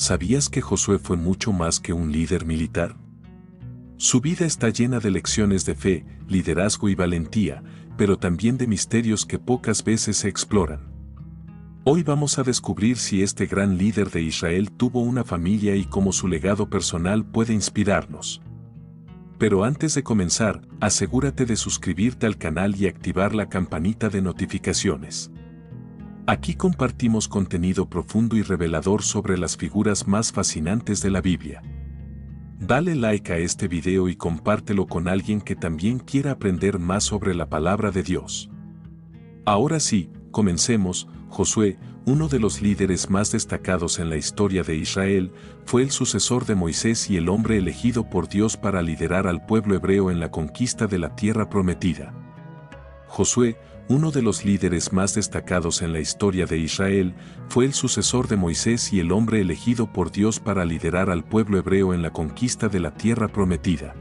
¿Sabías que Josué fue mucho más que un líder militar? Su vida está llena de lecciones de fe, liderazgo y valentía, pero también de misterios que pocas veces se exploran. Hoy vamos a descubrir si este gran líder de Israel tuvo una familia y cómo su legado personal puede inspirarnos. Pero antes de comenzar, asegúrate de suscribirte al canal y activar la campanita de notificaciones. Aquí compartimos contenido profundo y revelador sobre las figuras más fascinantes de la Biblia. Dale like a este video y compártelo con alguien que también quiera aprender más sobre la palabra de Dios. Ahora sí, comencemos. Josué, uno de los líderes más destacados en la historia de Israel, fue el sucesor de Moisés y el hombre elegido por Dios para liderar al pueblo hebreo en la conquista de la tierra prometida. Josué, uno de los líderes más destacados en la historia de Israel, fue el sucesor de Moisés y el hombre elegido por Dios para liderar al pueblo hebreo en la conquista de la tierra prometida.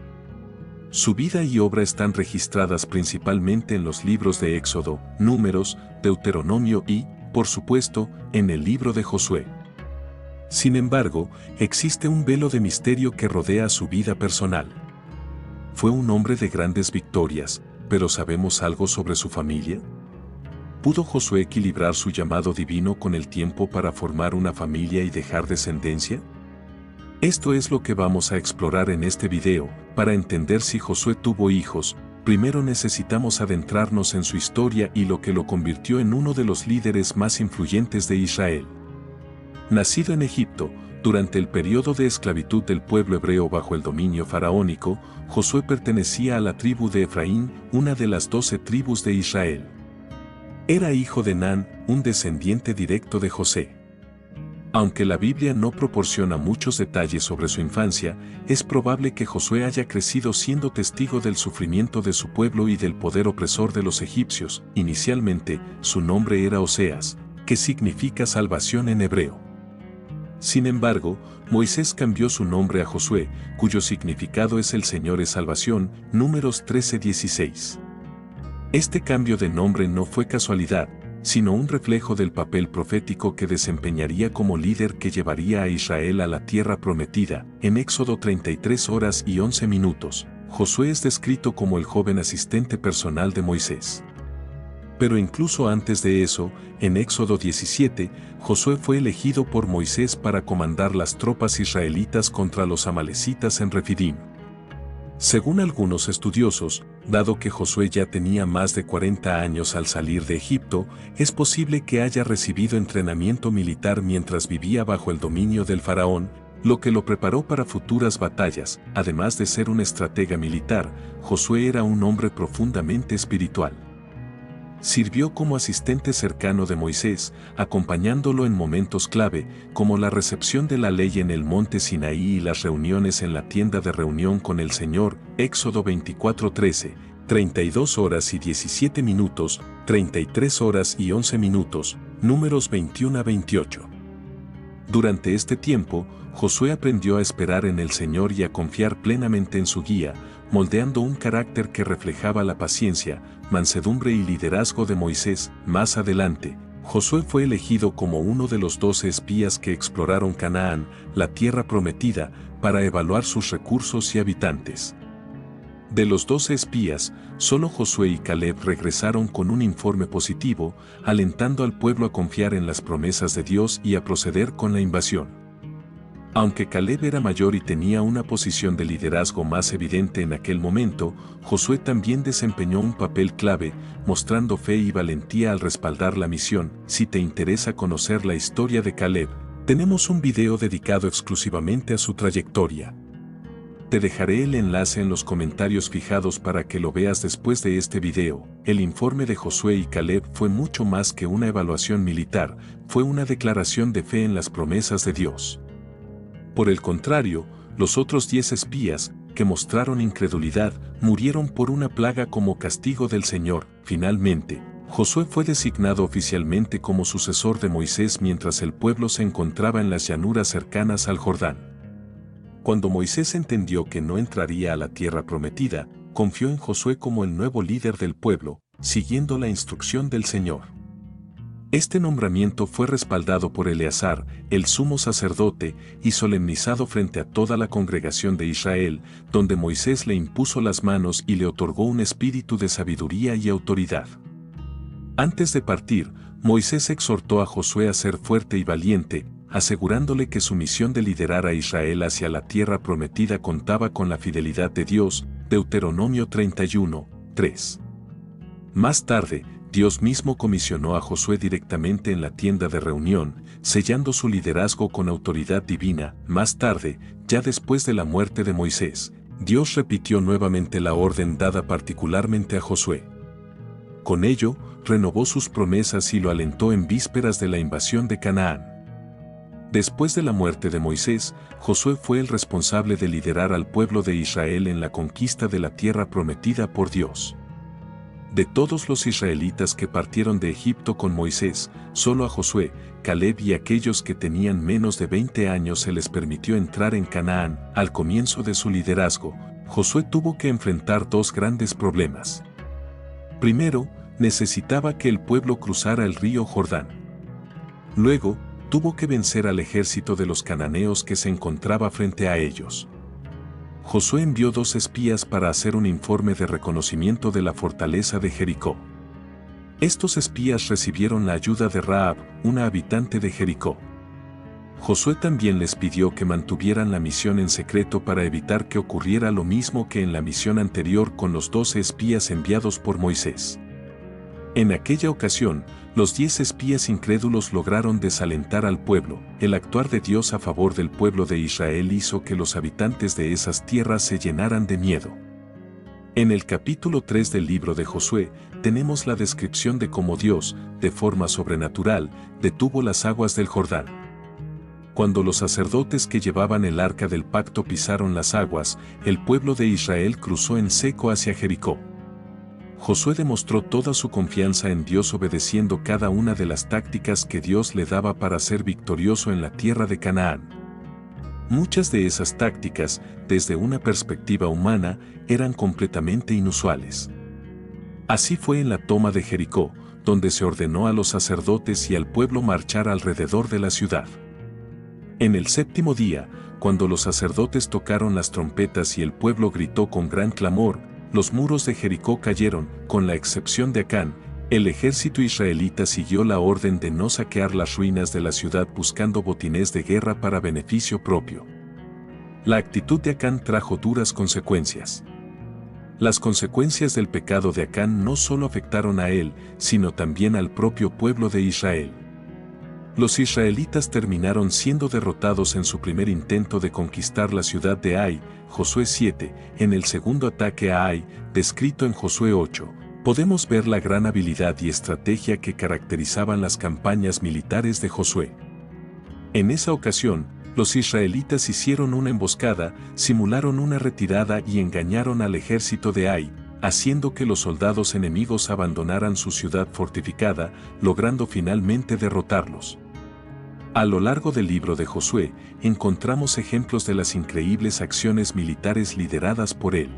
Su vida y obra están registradas principalmente en los libros de Éxodo, Números, Deuteronomio y, por supuesto, en el libro de Josué. Sin embargo, existe un velo de misterio que rodea su vida personal. Fue un hombre de grandes victorias, pero ¿sabemos algo sobre su familia? ¿Pudo Josué equilibrar su llamado divino con el tiempo para formar una familia y dejar descendencia? Esto es lo que vamos a explorar en este video. Para entender si Josué tuvo hijos, primero necesitamos adentrarnos en su historia y lo que lo convirtió en uno de los líderes más influyentes de Israel. Nacido en Egipto, durante el periodo de esclavitud del pueblo hebreo bajo el dominio faraónico, Josué pertenecía a la tribu de Efraín, una de las 12 tribus de Israel. Era hijo de Nan, un descendiente directo de José. Aunque la Biblia no proporciona muchos detalles sobre su infancia, es probable que Josué haya crecido siendo testigo del sufrimiento de su pueblo y del poder opresor de los egipcios. Inicialmente, su nombre era Oseas, que significa salvación en hebreo. Sin embargo, Moisés cambió su nombre a Josué, cuyo significado es el Señor es salvación, Números 13:16. Este cambio de nombre no fue casualidad, sino un reflejo del papel profético que desempeñaría como líder que llevaría a Israel a la tierra prometida. En Éxodo 33 horas y 11 minutos, Josué es descrito como el joven asistente personal de Moisés. Pero incluso antes de eso, en Éxodo 17, Josué fue elegido por Moisés para comandar las tropas israelitas contra los amalecitas en Refidim. Según algunos estudiosos, dado que Josué ya tenía más de 40 años al salir de Egipto, es posible que haya recibido entrenamiento militar mientras vivía bajo el dominio del faraón, lo que lo preparó para futuras batallas. Además de ser un estratega militar, Josué era un hombre profundamente espiritual. Sirvió como asistente cercano de Moisés, acompañándolo en momentos clave, como la recepción de la ley en el monte Sinaí y las reuniones en la tienda de reunión con el Señor, Éxodo 24:13, 32 horas y 17 minutos, 33 horas y 11 minutos, Números 21-28. Durante este tiempo, Josué aprendió a esperar en el Señor y a confiar plenamente en su guía, moldeando un carácter que reflejaba la paciencia, mansedumbre y liderazgo de Moisés. Más adelante, Josué fue elegido como uno de los 12 espías que exploraron Canaán, la tierra prometida, para evaluar sus recursos y habitantes. De los 12 espías, solo Josué y Caleb regresaron con un informe positivo, alentando al pueblo a confiar en las promesas de Dios y a proceder con la invasión. Aunque Caleb era mayor y tenía una posición de liderazgo más evidente en aquel momento, Josué también desempeñó un papel clave, mostrando fe y valentía al respaldar la misión. Si te interesa conocer la historia de Caleb, tenemos un video dedicado exclusivamente a su trayectoria. Te dejaré el enlace en los comentarios fijados para que lo veas después de este video. El informe de Josué y Caleb fue mucho más que una evaluación militar, fue una declaración de fe en las promesas de Dios. Por el contrario, los otros 10 espías, que mostraron incredulidad, murieron por una plaga como castigo del Señor. Finalmente, Josué fue designado oficialmente como sucesor de Moisés mientras el pueblo se encontraba en las llanuras cercanas al Jordán. Cuando Moisés entendió que no entraría a la tierra prometida, confió en Josué como el nuevo líder del pueblo, siguiendo la instrucción del Señor. Este nombramiento fue respaldado por Eleazar, el sumo sacerdote, y solemnizado frente a toda la congregación de Israel, donde Moisés le impuso las manos y le otorgó un espíritu de sabiduría y autoridad. Antes de partir, Moisés exhortó a Josué a ser fuerte y valiente, asegurándole que su misión de liderar a Israel hacia la tierra prometida contaba con la fidelidad de Dios, Deuteronomio 31, 3. Más tarde, Dios mismo comisionó a Josué directamente en la tienda de reunión, sellando su liderazgo con autoridad divina. Más tarde, ya después de la muerte de Moisés, Dios repitió nuevamente la orden dada particularmente a Josué. Con ello, renovó sus promesas y lo alentó en vísperas de la invasión de Canaán. Después de la muerte de Moisés, Josué fue el responsable de liderar al pueblo de Israel en la conquista de la tierra prometida por Dios. De todos los israelitas que partieron de Egipto con Moisés, solo a Josué, Caleb y aquellos que tenían menos de 20 años se les permitió entrar en Canaán. Al comienzo de su liderazgo, Josué tuvo que enfrentar dos grandes problemas. Primero, necesitaba que el pueblo cruzara el río Jordán. Luego, tuvo que vencer al ejército de los cananeos que se encontraba frente a ellos. Josué envió 2 espías para hacer un informe de reconocimiento de la fortaleza de Jericó. Estos espías recibieron la ayuda de Rahab, una habitante de Jericó. Josué también les pidió que mantuvieran la misión en secreto para evitar que ocurriera lo mismo que en la misión anterior con los 12 espías enviados por Moisés. En aquella ocasión, los 10 espías incrédulos lograron desalentar al pueblo. El actuar de Dios a favor del pueblo de Israel hizo que los habitantes de esas tierras se llenaran de miedo. En el capítulo 3 del libro de Josué, tenemos la descripción de cómo Dios, de forma sobrenatural, detuvo las aguas del Jordán. Cuando los sacerdotes que llevaban el arca del pacto pisaron las aguas, el pueblo de Israel cruzó en seco hacia Jericó. Josué demostró toda su confianza en Dios obedeciendo cada una de las tácticas que Dios le daba para ser victorioso en la tierra de Canaán. Muchas de esas tácticas, desde una perspectiva humana, eran completamente inusuales. Así fue en la toma de Jericó, donde se ordenó a los sacerdotes y al pueblo marchar alrededor de la ciudad. En el 7º día, cuando los sacerdotes tocaron las trompetas y el pueblo gritó con gran clamor, los muros de Jericó cayeron, con la excepción de Acán. El ejército israelita siguió la orden de no saquear las ruinas de la ciudad buscando botines de guerra para beneficio propio. La actitud de Acán trajo duras consecuencias. Las consecuencias del pecado de Acán no solo afectaron a él, sino también al propio pueblo de Israel. Los israelitas terminaron siendo derrotados en su primer intento de conquistar la ciudad de Ai, Josué 7, en el segundo ataque a Ai, descrito en Josué 8, podemos ver la gran habilidad y estrategia que caracterizaban las campañas militares de Josué. En esa ocasión, los israelitas hicieron una emboscada, simularon una retirada y engañaron al ejército de Ai, haciendo que los soldados enemigos abandonaran su ciudad fortificada, logrando finalmente derrotarlos. A lo largo del libro de Josué, encontramos ejemplos de las increíbles acciones militares lideradas por él.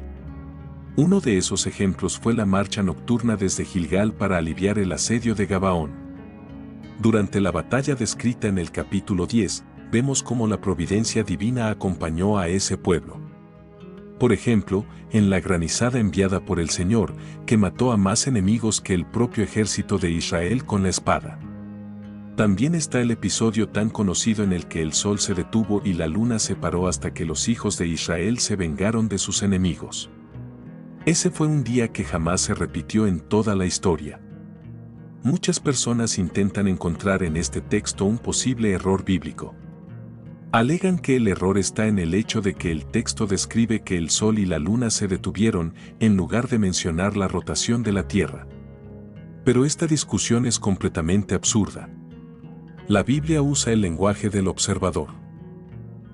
Uno de esos ejemplos fue la marcha nocturna desde Gilgal para aliviar el asedio de Gabaón. Durante la batalla descrita en el capítulo 10, vemos cómo la providencia divina acompañó a ese pueblo. Por ejemplo, en la granizada enviada por el Señor, que mató a más enemigos que el propio ejército de Israel con la espada. También está el episodio tan conocido en el que el sol se detuvo y la luna se paró hasta que los hijos de Israel se vengaron de sus enemigos. Ese fue un día que jamás se repitió en toda la historia. Muchas personas intentan encontrar en este texto un posible error bíblico. Alegan que el error está en el hecho de que el texto describe que el sol y la luna se detuvieron en lugar de mencionar la rotación de la Tierra. Pero esta discusión es completamente absurda. La Biblia usa el lenguaje del observador.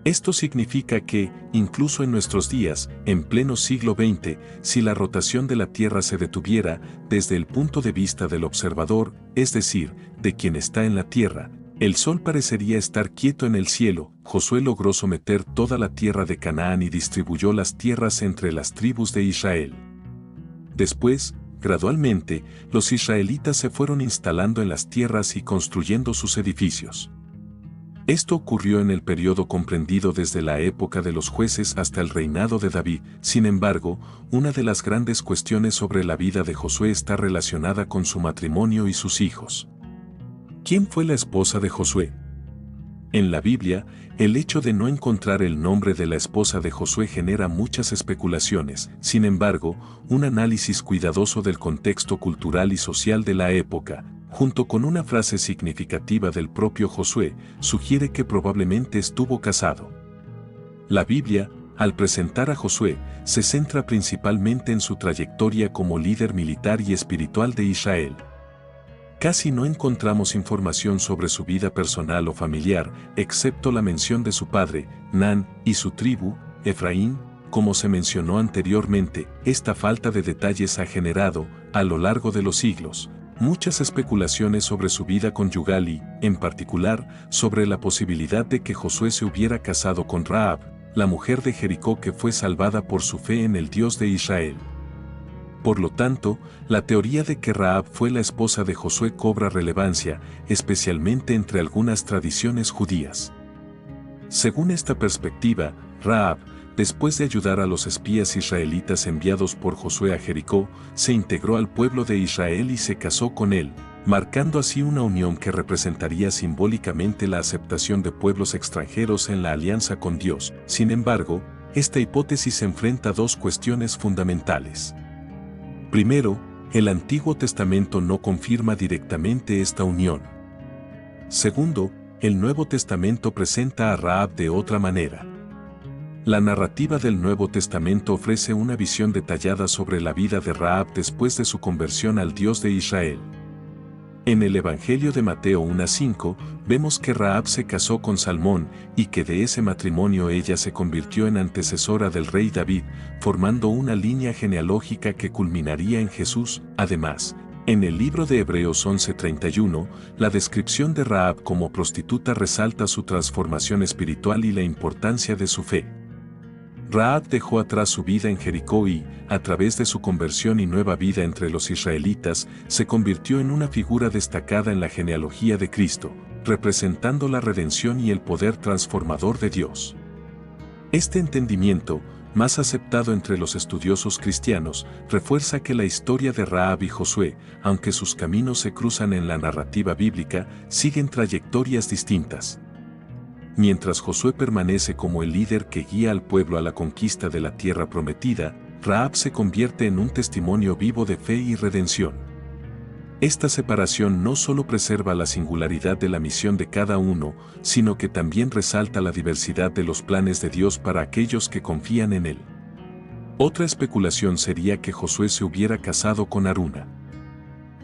Esto significa que, incluso en nuestros días, en pleno siglo XX, si la rotación de la Tierra se detuviera, desde el punto de vista del observador, es decir, de quien está en la Tierra, el sol parecería estar quieto en el cielo. Josué logró someter toda la tierra de Canaán y distribuyó las tierras entre las tribus de Israel. Después, Gradualmente, los israelitas se fueron instalando en las tierras y construyendo sus edificios. Esto ocurrió en el periodo comprendido desde la época de los jueces hasta el reinado de David. Sin embargo, una de las grandes cuestiones sobre la vida de Josué está relacionada con su matrimonio y sus hijos. ¿Quién fue la esposa de Josué? En la Biblia, el hecho de no encontrar el nombre de la esposa de Josué genera muchas especulaciones. Sin embargo, un análisis cuidadoso del contexto cultural y social de la época, junto con una frase significativa del propio Josué, sugiere que probablemente estuvo casado. La Biblia, al presentar a Josué, se centra principalmente en su trayectoria como líder militar y espiritual de Israel. Casi no encontramos información sobre su vida personal o familiar, excepto la mención de su padre, Nan, y su tribu, Efraín. Como se mencionó anteriormente, esta falta de detalles ha generado, a lo largo de los siglos, muchas especulaciones sobre su vida conyugal y, en particular, sobre la posibilidad de que Josué se hubiera casado con Rahab, la mujer de Jericó que fue salvada por su fe en el Dios de Israel. Por lo tanto, la teoría de que Rahab fue la esposa de Josué cobra relevancia, especialmente entre algunas tradiciones judías. Según esta perspectiva, Rahab, después de ayudar a los espías israelitas enviados por Josué a Jericó, se integró al pueblo de Israel y se casó con él, marcando así una unión que representaría simbólicamente la aceptación de pueblos extranjeros en la alianza con Dios. Sin embargo, esta hipótesis enfrenta dos cuestiones fundamentales. Primero, el Antiguo Testamento no confirma directamente esta unión. Segundo, el Nuevo Testamento presenta a Rahab de otra manera. La narrativa del Nuevo Testamento ofrece una visión detallada sobre la vida de Rahab después de su conversión al Dios de Israel. En el Evangelio de Mateo 1:5, vemos que Rahab se casó con Salmón y que de ese matrimonio ella se convirtió en antecesora del rey David, formando una línea genealógica que culminaría en Jesús. Además, en el libro de Hebreos 11:31, la descripción de Rahab como prostituta resalta su transformación espiritual y la importancia de su fe. Rahab dejó atrás su vida en Jericó y, a través de su conversión y nueva vida entre los israelitas, se convirtió en una figura destacada en la genealogía de Cristo, representando la redención y el poder transformador de Dios. Este entendimiento, más aceptado entre los estudiosos cristianos, refuerza que la historia de Rahab y Josué, aunque sus caminos se cruzan en la narrativa bíblica, siguen trayectorias distintas. Mientras Josué permanece como el líder que guía al pueblo a la conquista de la tierra prometida, Rahab se convierte en un testimonio vivo de fe y redención. Esta separación no solo preserva la singularidad de la misión de cada uno, sino que también resalta la diversidad de los planes de Dios para aquellos que confían en Él. Otra especulación sería que Josué se hubiera casado con Haruna.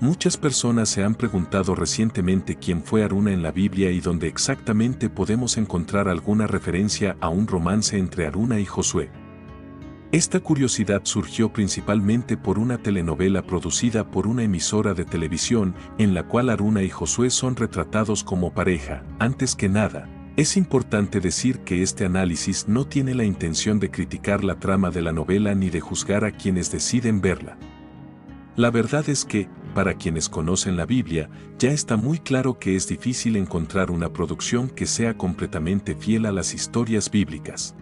Muchas personas se han preguntado recientemente quién fue Haruna en la Biblia y dónde exactamente podemos encontrar alguna referencia a un romance entre Haruna y Josué. Esta curiosidad surgió principalmente por una telenovela producida por una emisora de televisión en la cual Haruna y Josué son retratados como pareja. Antes que nada, es importante decir que este análisis no tiene la intención de criticar la trama de la novela ni de juzgar a quienes deciden verla. La verdad es que, para quienes conocen la Biblia, ya está muy claro que es difícil encontrar una producción que sea completamente fiel a las historias bíblicas.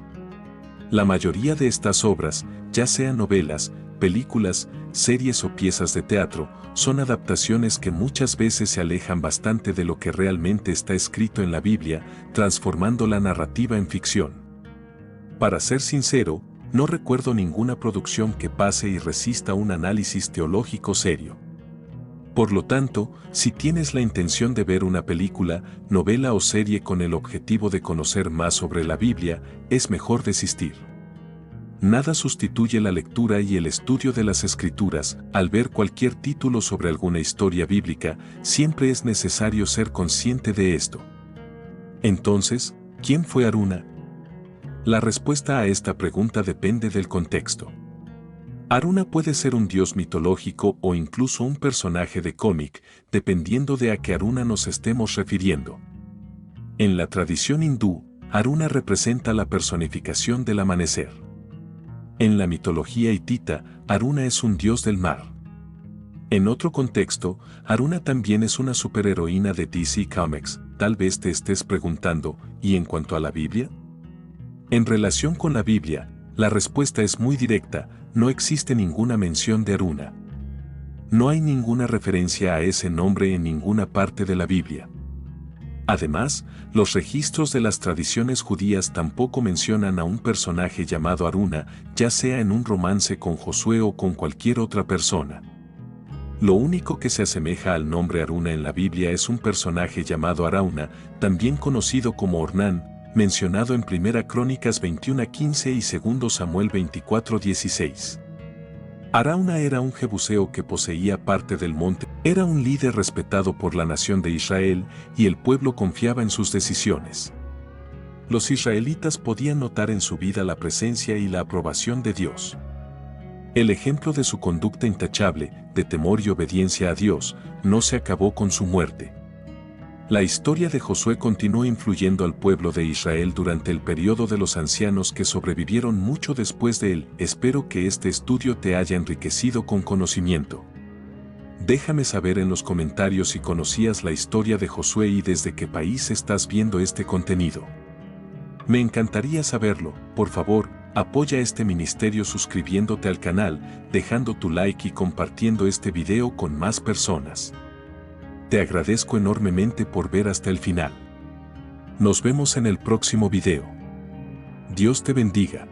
La mayoría de estas obras, ya sean novelas, películas, series o piezas de teatro, son adaptaciones que muchas veces se alejan bastante de lo que realmente está escrito en la Biblia, transformando la narrativa en ficción. Para ser sincero, no recuerdo ninguna producción que pase y resista un análisis teológico serio. Por lo tanto, si tienes la intención de ver una película, novela o serie con el objetivo de conocer más sobre la Biblia, es mejor desistir. Nada sustituye la lectura y el estudio de las Escrituras. Al ver cualquier título sobre alguna historia bíblica, siempre es necesario ser consciente de esto. Entonces, ¿quién fue Haruna? La respuesta a esta pregunta depende del contexto. Haruna puede ser un dios mitológico o incluso un personaje de cómic, dependiendo de a qué Haruna nos estemos refiriendo. En la tradición hindú, Haruna representa la personificación del amanecer. En la mitología hitita, Haruna es un dios del mar. En otro contexto, Aruna también es una superheroína de DC Comics. Tal vez te estés preguntando, ¿y en cuanto a la Biblia? En relación con la Biblia, la respuesta es muy directa, no existe ninguna mención de Aruna. No hay ninguna referencia a ese nombre en ninguna parte de la Biblia. Además, los registros de las tradiciones judías tampoco mencionan a un personaje llamado Aruna, ya sea en un romance con Josué o con cualquier otra persona. Lo único que se asemeja al nombre Aruna en la Biblia es un personaje llamado Arauna, también conocido como Ornán, mencionado en 1 Crónicas 21:15 y 2 Samuel 24:16. Arauna era un jebuseo que poseía parte del monte, era un líder respetado por la nación de Israel y el pueblo confiaba en sus decisiones. Los israelitas podían notar en su vida la presencia y la aprobación de Dios. El ejemplo de su conducta intachable, de temor y obediencia a Dios, no se acabó con su muerte. La historia de Josué continuó influyendo al pueblo de Israel durante el periodo de los ancianos que sobrevivieron mucho después de él. Espero que este estudio te haya enriquecido con conocimiento. Déjame saber en los comentarios si conocías la historia de Josué y desde qué país estás viendo este contenido. Me encantaría saberlo. Por favor, apoya este ministerio suscribiéndote al canal, dejando tu like y compartiendo este video con más personas. Te agradezco enormemente por ver hasta el final. Nos vemos en el próximo video. Dios te bendiga.